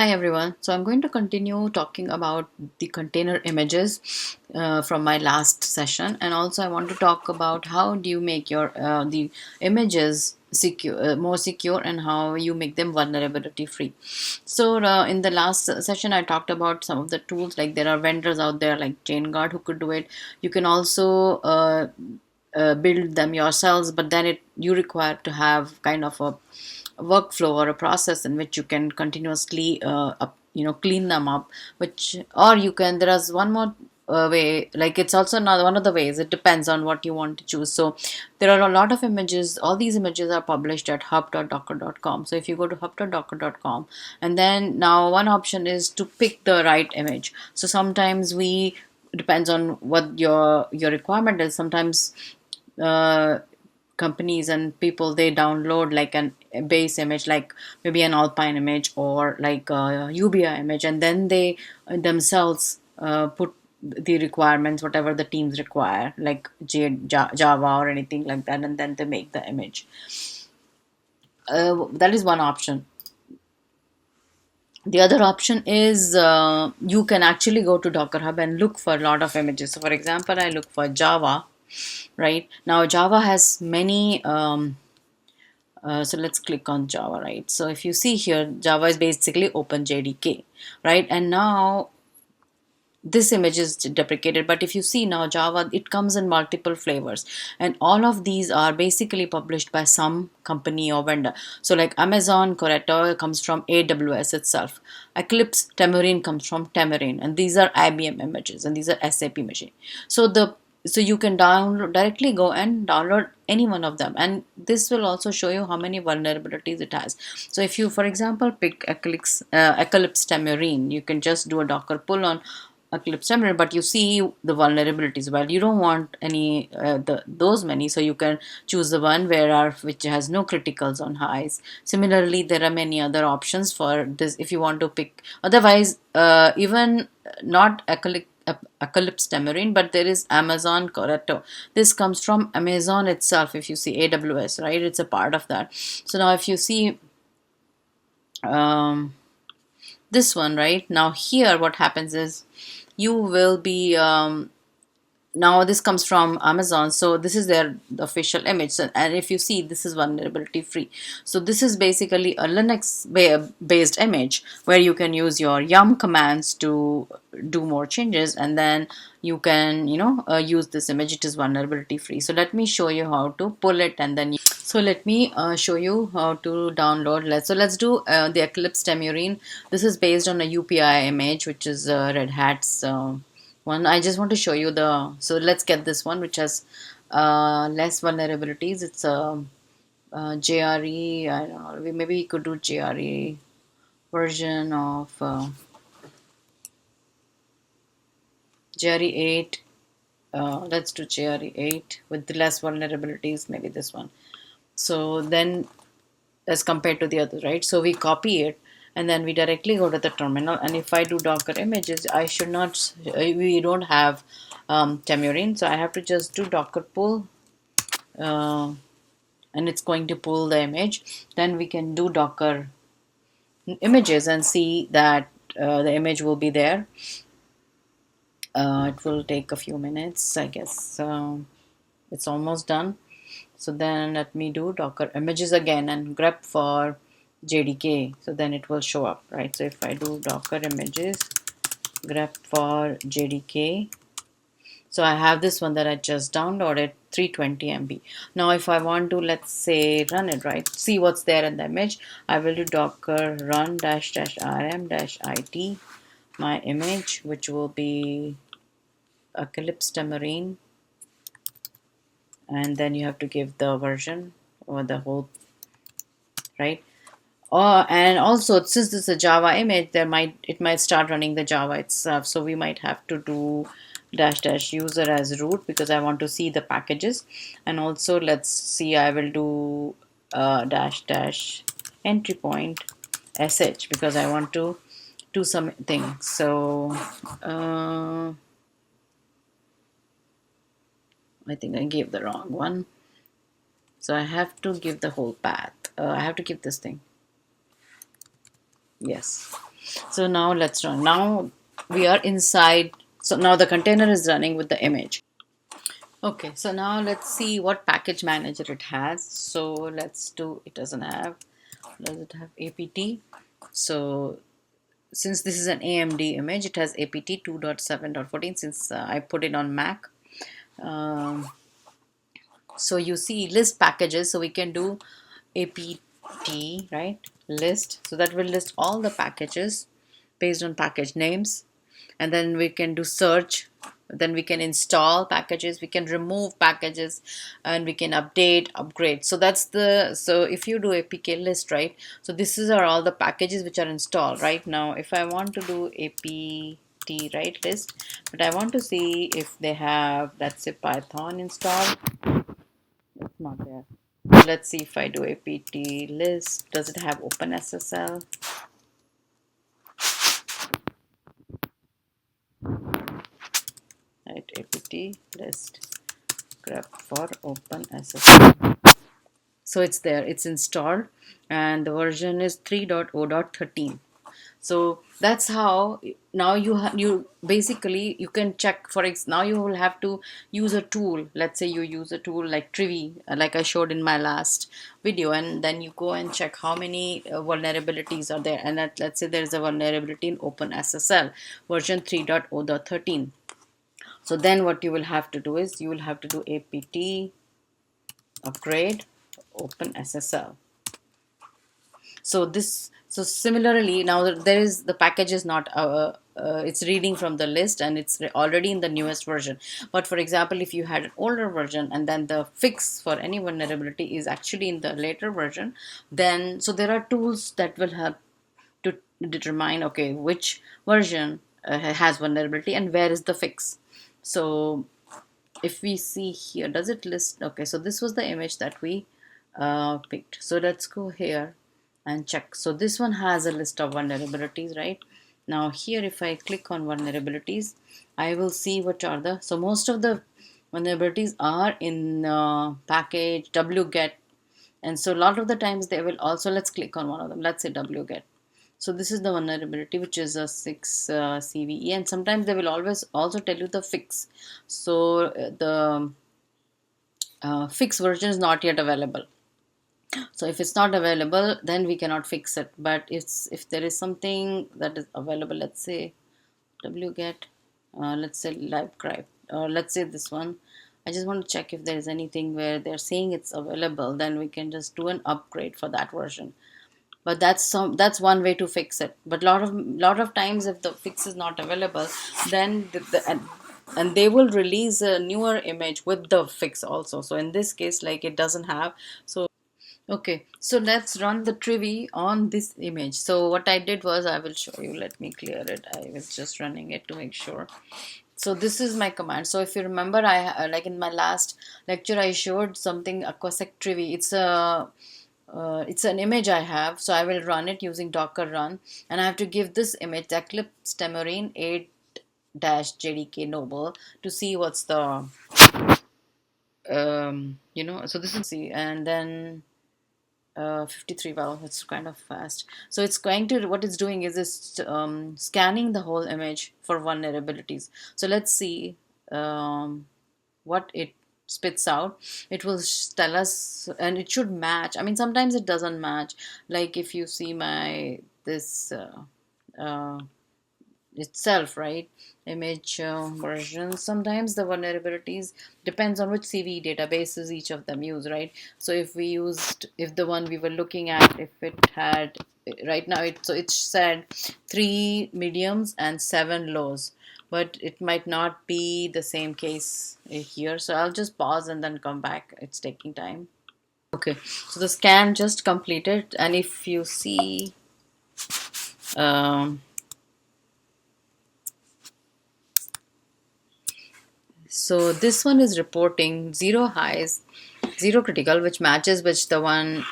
Hi everyone. So I'm going to continue talking about the container images from my last session, and also I want to talk about how do you make your the images secure, more secure, and how you make them vulnerability free. So in the last session, I talked about some of the tools. Like there are vendors out there like ChainGuard who could do it. You can also build them yourselves, but then you require to have kind of a workflow or a process in which you can continuously clean them up, which or you can there is one more way, like it's also not one of the ways. It depends on what you want to choose. So there are a lot of images. All these images are published at hub.docker.com. So if you go to hub.docker.com, and then now one option is to pick the right image. So sometimes we depends on what your requirement is. Sometimes uh, companies and people, they download like a base image, like maybe an alpine image or like a ubi image, and then they themselves put the requirements whatever the teams require, like java or anything like that, and then they make the image. That is one option. The other option is you can actually go to docker hub and look for a lot of images. So for example, I look for java. Right now java has many so let's click on Java, right? So if you see here, Java is basically OpenJDK, right? And now this image is deprecated, but if you see now Java, it comes in multiple flavors, and all of these are basically published by some company or vendor. So like Amazon Corretto comes from AWS itself. Eclipse Tamarind comes from Tamarind, and these are IBM images, and these are SAP machine. So you can download directly, go and download any one of them, and this will also show you how many vulnerabilities it has. So if you, for example, pick Eclipse Tamarind, you can just do a docker pull on Eclipse Tamarind, but you see the vulnerabilities. Well, you don't want any those many, so you can choose the one which has no criticals on highs. Similarly, there are many other options for this if you want to pick. Otherwise, even not Eclipse Tamarind, but there is Amazon Corretto. This comes from Amazon itself. If you see AWS, right, it's a part of that. So now, if you see um, this one, right now here, what happens is you will be now this comes from Amazon, so this is their official image. And if you see, this is vulnerability free. So this is basically a Linux based image where you can use your yum commands to do more changes, and then you can use this image. It is vulnerability free. So let me show you how to pull it, and then so let me show you how to download. Let's do the Eclipse Tamarind. This is based on a UPI image, which is Red Hat's one. I just want to show you so let's get this one, which has less vulnerabilities. It's a JRE. I don't know. Maybe we could do JRE version of JRE 8. Let's do JRE 8 with the less vulnerabilities. Maybe this one. So then, as compared to the others, right? So we copy it, and then we directly go to the terminal. And if I do Docker images, I should not, we don't have Tamarind, so I have to just do Docker pull, uh, and it's going to pull the image. Then we can do Docker images and see that the image will be there. It will take a few minutes, I guess. It's almost done. So then let me do Docker images again and grep for JDK. So then it will show up, right? So if I do Docker images, grep for JDK. So I have this one that I just downloaded, 320 MB. Now if I want to, let's say, run it, right? See what's there in the image. I will do Docker run dash dash rm dash it, my image, which will be Eclipse Tamarind. And then you have to give the version or the whole, right? And also, since this is a Java image, it might start running the Java itself. So we might have to do dash dash user as root because I want to see the packages. And also, let's see, I will do dash dash entry point sh because I want to do something. So I think I gave the wrong one. So I have to give the whole path. I have to give this thing. Yes. So now let's run. Now we are inside. So now the container is running with the image. Okay, so now let's see what package manager it has. So let's do, it doesn't have, does it have apt? So since this is an AMD image, it has apt 2.7.14 since I put it on Mac. Um, so you see list packages, so we can do apt, right, list, so that will list all the packages based on package names. And then we can do search, then we can install packages, we can remove packages, and we can update, upgrade. So that's the, so if you do apk list, right, so this is are all the packages which are installed right now. If I want to do apt, right, list, but I want to see if they have, let's say, Python installed. It's not there. Let's see if I do apt list, does it have OpenSSL? Right, apt list grep for OpenSSL. So it's there, it's installed, and the version is 3.0.13. So that's how now you basically you can check for now you will have to use a tool. Let's say you use a tool like trivy, like I showed in my last video, and then you go and check how many vulnerabilities are there. And let's say there is a vulnerability in OpenSSL version 3.0.13. So then what you will have to do is you will have to do apt upgrade OpenSSL. So this, so similarly now there is, the package is not it's reading from the list and it's already in the newest version. But for example, if you had an older version and then the fix for any vulnerability is actually in the later version, then so there are tools that will help to determine, okay, which version has vulnerability and where is the fix. So if we see here, does it list, okay, so this was the image that we picked. So let's go here and check. So this one has a list of vulnerabilities, right? Now here if I click on vulnerabilities, I will see what are the, so most of the vulnerabilities are in package wget. And so a lot of the times they will also, let's click on one of them, let's say wget. So this is the vulnerability, which is a 6 CVE, and sometimes they will always also tell you the fix. So the fix version is not yet available. So if it's not available, then we cannot fix it. But if there is something that is available, let's say wget, let's say livecrypt, or let's say this one, I just want to check if there is anything where they're saying it's available, then we can just do an upgrade for that version. But that's one way to fix it. But lot of times if the fix is not available, then and they will release a newer image with the fix also. So in this case, like, it doesn't have. So okay, so let's run the trivy on this image. So what I did was, I will show you, let me clear it. I was just running it to make sure. So this is my command. So if you remember, I like in my last lecture I showed something, aquasec trivy. It's an image I have, so I will run it using docker run, and I have to give this image eclipse tamarine 8-jdk noble to see what's the so this is see, and then 53, wow, it's kind of fast. So it's going to, what it's doing is it's scanning the whole image for vulnerabilities. So let's see what it spits out. It will tell us, and it should match. I mean, sometimes it doesn't match. Like if you see my this uh, itself, right, image version, sometimes the vulnerabilities depends on which CVE databases each of them use, right? So if we used, if the one we were looking at, if it had right now, it said 3 mediums and 7 lows, but it might not be the same case here. So I'll just pause and then come back, it's taking time. Okay, so the scan just completed, and if you see um, so this one is reporting 0 highs, 0 critical, which matches with the one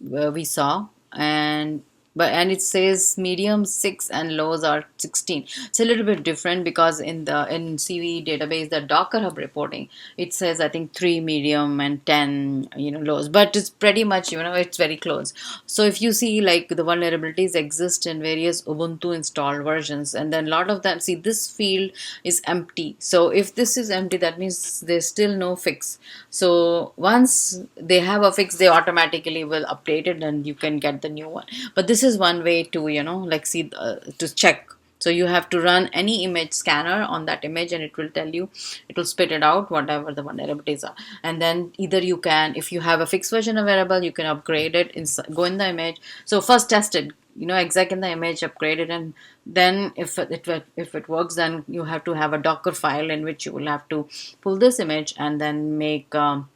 we saw. And but and it says medium 6 and lows are 16. It's a little bit different because in CV database, the Docker Hub reporting, it says I think 3 medium and 10 lows, but it's pretty much it's very close. So if you see, like, the vulnerabilities exist in various Ubuntu installed versions, and then a lot of them, see, this field is empty. So if this is empty, that means there's still no fix. So once they have a fix, they automatically will update it and you can get the new one. But this is one way to like, see, to check. So you have to run any image scanner on that image, and it will tell you, it will spit it out whatever the vulnerabilities are. And then either you can, if you have a fixed version available, you can upgrade it, go in the image. So first test it, exec in the image, upgrade it, and then if it works, then you have to have a Docker file in which you will have to pull this image and then make a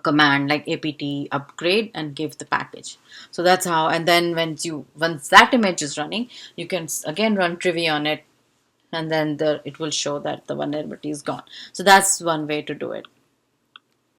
command like apt upgrade and give the package. So that's how. And then once that image is running, you can again run trivy on it, and then it will show that the vulnerability is gone. So that's one way to do it.